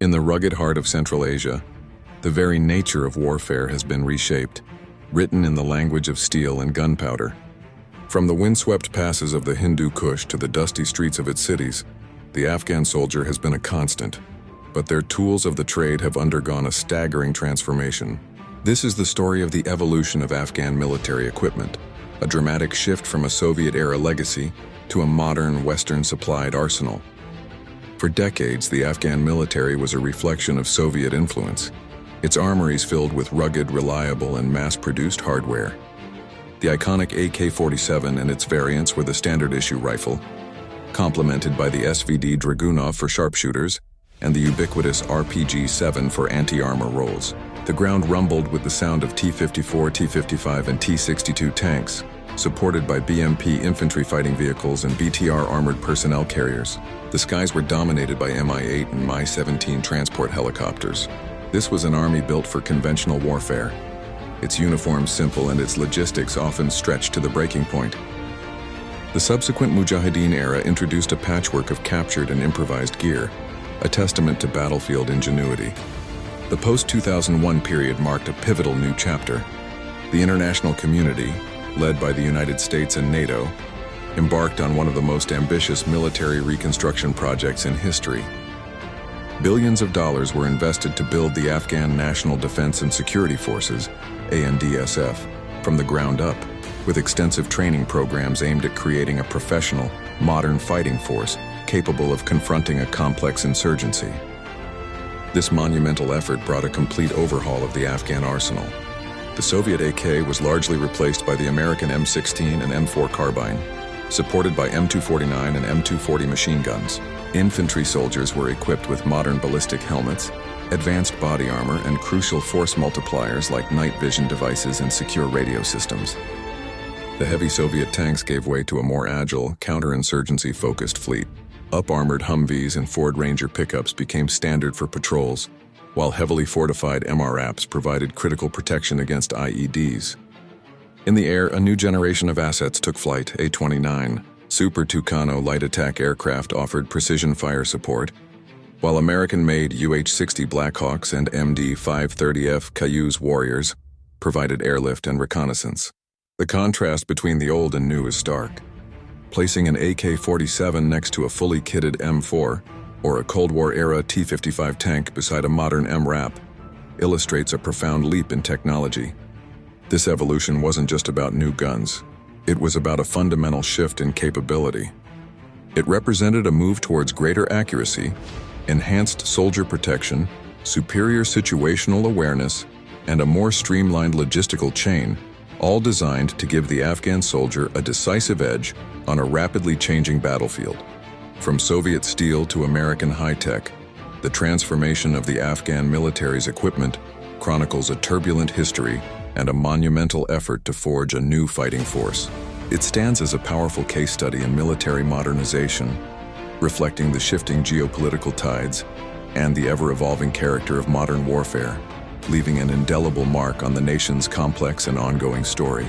In the rugged heart of Central Asia, the very nature of warfare has been reshaped, written in the language of steel and gunpowder. From the windswept passes of the Hindu Kush to the dusty streets of its cities, the Afghan soldier has been a constant, but their tools of the trade have undergone a staggering transformation. This is the story of the evolution of Afghan military equipment, a dramatic shift from a Soviet-era legacy to a modern, Western-supplied arsenal. For decades, the Afghan military was a reflection of Soviet influence, its armories filled with rugged, reliable, and mass-produced hardware. The iconic AK-47 and its variants were the standard-issue rifle, complemented by the SVD Dragunov for sharpshooters and the ubiquitous RPG-7 for anti-armor roles. The ground rumbled with the sound of T-54, T-55, and T-62 tanks, supported by BMP infantry fighting vehicles and BTR armored personnel carriers. The skies were dominated by Mi-8 and Mi-17 transport helicopters. This was an army built for conventional warfare, its uniforms simple and its logistics often stretched to the breaking point. The subsequent Mujahideen era introduced a patchwork of captured and improvised gear, a testament to battlefield ingenuity. The post-2001 period marked a pivotal new chapter. The international community, led by the United States and NATO, embarked on one of the most ambitious military reconstruction projects in history. Billions of dollars were invested to build the Afghan National Defense and Security Forces, ANDSF, from the ground up, with extensive training programs aimed at creating a professional, modern fighting force capable of confronting a complex insurgency. This monumental effort brought a complete overhaul of the Afghan arsenal. The Soviet AK was largely replaced by the American M16 and M4 carbine, supported by M249 and M240 machine guns. Infantry soldiers were equipped with modern ballistic helmets, advanced body armor, and crucial force multipliers like night vision devices and secure radio systems. The heavy Soviet tanks gave way to a more agile, counterinsurgency-focused fleet. Up-armored Humvees and Ford Ranger pickups became standard for patrols, while heavily fortified MRAPs provided critical protection against IEDs. In the air, a new generation of assets took flight. A-29 Super Tucano light attack aircraft offered precision fire support, while American-made UH-60 Blackhawks and MD-530F Cayuse Warriors provided airlift and reconnaissance. The contrast between the old and new is stark. Placing an AK-47 next to a fully kitted M4 or a Cold War-era T-55 tank beside a modern MRAP illustrates a profound leap in technology. This evolution wasn't just about new guns. It was about a fundamental shift in capability. It represented a move towards greater accuracy, enhanced soldier protection, superior situational awareness, and a more streamlined logistical chain, all designed to give the Afghan soldier a decisive edge on a rapidly changing battlefield. From Soviet steel to American high-tech, the transformation of the Afghan military's equipment chronicles a turbulent history and a monumental effort to forge a new fighting force. It stands as a powerful case study in military modernization, reflecting the shifting geopolitical tides and the ever-evolving character of modern warfare, leaving an indelible mark on the nation's complex and ongoing story.